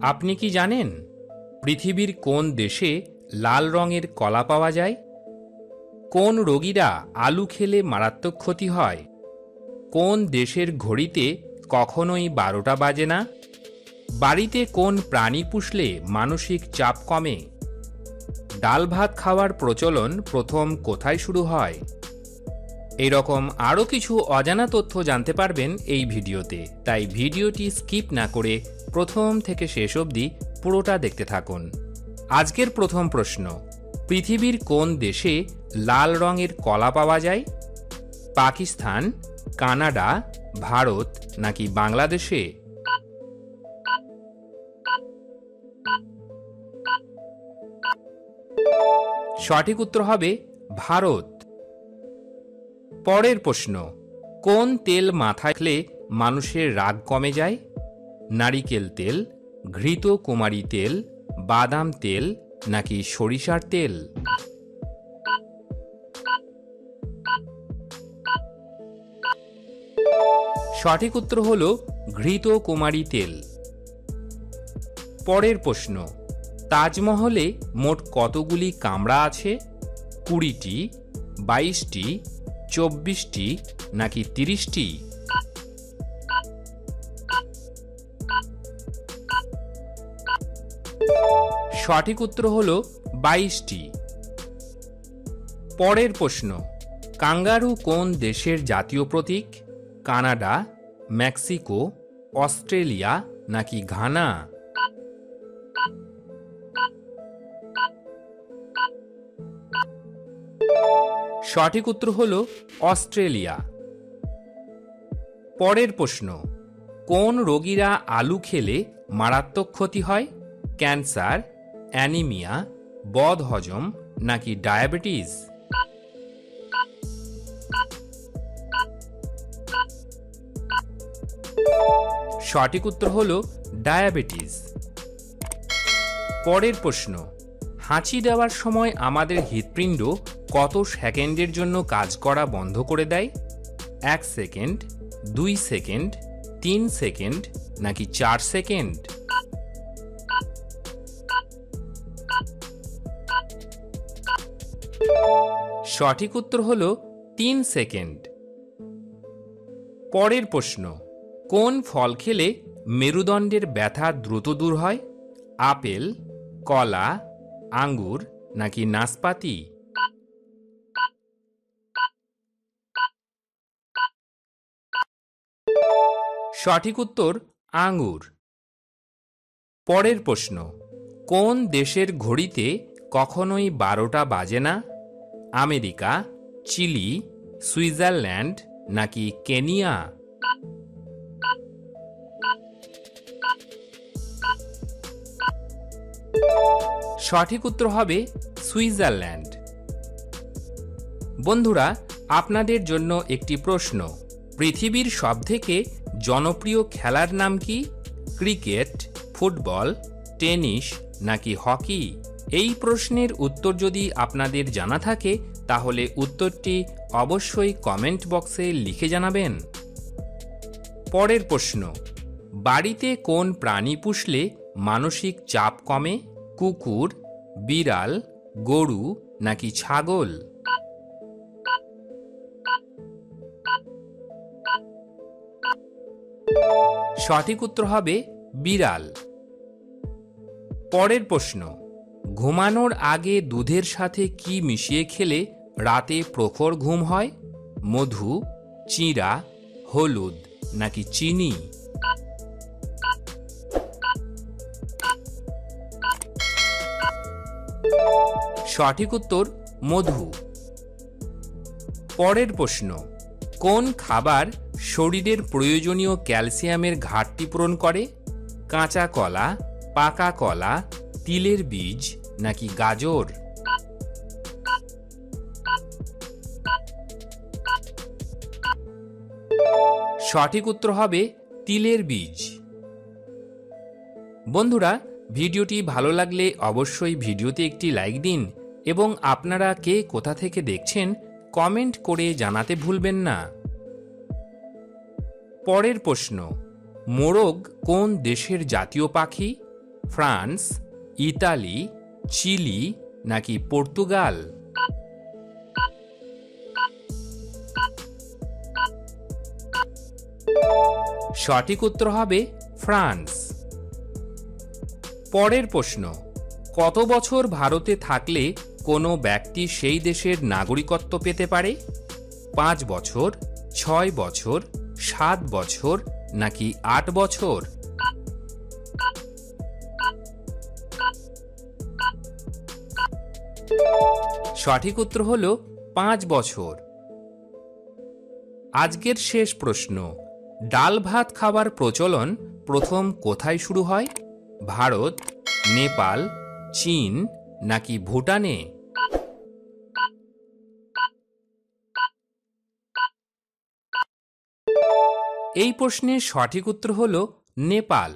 আপনি কি জানেন পৃথিবীর কোন দেশে লাল রঙের কলা পাওয়া যায়? কোন রোগীরা আলু খেলে মারাত্মক ক্ষতি হয়? কোন দেশের ঘড়িতে কখনোই 12টা বাজে না? বাড়িতে কোন প্রাণী পুষলে মানসিক চাপ কমে? ডাল ভাত খাওয়ার প্রচলন প্রথম কোথায় শুরু হয়? এরকম আরও কিছু অজানা তথ্য জানতে পারবেন এই ভিডিওতে, তাই ভিডিওটি স্কিপ না করে প্রথম থেকে শেষ অবধি পুরোটা দেখতে থাকুন। আজকের প্রথম প্রশ্ন, পৃথিবীর কোন দেশে লাল রঙের কলা পাওয়া যায়? পাকিস্তান, কানাডা, ভারত নাকি বাংলাদেশে? সঠিক উত্তর হবে ভারত। পরের প্রশ্ন, কোন তেল মাথায় খেলে মানুষের রাগ কমে যায়? নারিকেল তেল, ঘৃত কুমারী তেল, বাদাম তেল নাকি সরিষার তেল? সঠিক উত্তর হল ঘৃত কুমারী তেল। পরের প্রশ্ন, তাজমহলে মোট কতগুলি কামরা আছে? 20টি, 22টি, 24টি নাকি 30টি? সঠিক উত্তর হল 22টি। পরের প্রশ্ন, কাঙ্গারু কোন দেশের জাতীয় প্রতীক? কানাডা, মেক্সিকো, অস্ট্রেলিয়া নাকি ঘানা? সঠিক উত্তর হল অস্ট্রেলিয়া। পরের প্রশ্ন, কোন রোগীরা আলু খেলে মারাত্মক ক্ষতি হয়? ক্যান্সার, অ্যানিমিয়া, বদহজম নাকি ডায়াবেটিস? সঠিক উত্তর হল ডায়াবেটিস। পরের প্রশ্ন, হাঁচি দেওয়ার সময় আমাদের হৃৎপিণ্ড কত সেকেন্ডের জন্য কাজ করা বন্ধ করে দেয়? 1 সেকেন্ড, 2 সেকেন্ড, 3 সেকেন্ড নাকি 4 সেকেন্ড? সঠিক উত্তর হল 3 সেকেন্ড। পরের প্রশ্ন, কোন ফল খেলে মেরুদণ্ডের ব্যথা দ্রুত দূর হয়? আপেল, কলা, আঙ্গুর নাকি নাশপাতি? সঠিক উত্তর আঙ্গুর। পরের প্রশ্ন, কোন দেশের ঘড়িতে কখনোই 12টা বাজে না? আমেরিকা, চিলি, সুইজারল্যান্ড নাকি কেনিয়া? সঠিক উত্তর হবে সুইজারল্যান্ড। বন্ধুরা, আপনাদের জন্য একটি প্রশ্ন, পৃথিবীর সবথেকে জনপ্রিয় খেলার নাম কি? ক্রিকেট, ফুটবল, টেনিস নাকি হকি? এই প্রশ্নের উত্তর যদি আপনাদের জানা থাকে তাহলে উত্তরটি অবশ্যই কমেন্ট বক্সে লিখে জানাবেন। পরের প্রশ্ন, বাড়িতে কোন প্রাণী পুষলে মানসিক চাপ কমে? কুকুর, বিড়াল, গরু নাকি ছাগল? সঠিক উত্তর হবে বিড়াল। পরের প্রশ্ন, ঘুমানোর আগে দুধের সাথে কি মিশিয়ে খেলে রাতে প্রখর ঘুম হয়? মধু, চিঁড়া, হলুদ নাকি চিনি? সঠিক উত্তর মধু। পরের প্রশ্ন, কোন খাবার শরীরের প্রয়োজনীয় ক্যালসিয়ামের ঘাটতি পূরণ করে? কাঁচা কলা, পাকা কলা, তিলের বীজ নাকি গাজর? সঠিক উত্তর হবে তিলের বীজ। বন্ধুরা, ভিডিওটি ভালো লাগলে অবশ্যই ভিডিওতে একটি লাইক দিন এবং আপনারা কে কোথা থেকে দেখছেন কমেন্ট করে জানাতে ভুলবেন না। পরের প্রশ্ন, মোরগ কোন দেশের জাতীয় পাখি? ফ্রান্স, ইতালি, চিলি নাকি পর্তুগাল? সঠিক উত্তর হবে ফ্রান্স। পরের প্রশ্ন, কত বছর ভারতে থাকলে কোনো ব্যক্তি সেই দেশের নাগরিকত্ব পেতে পারে? 5 বছর, 6 বছর, 7 বছর নাকি 8 বছর? সঠিক উত্তর হলো 5 বছর। আজকের শেষ প্রশ্ন, ডাল ভাত খাবার প্রচলন প্রথম কোথায় শুরু হয়? ভারত, নেপাল, চীন নাকি ভুটানে? এই প্রশ্নের সঠিক উত্তর হল নেপাল।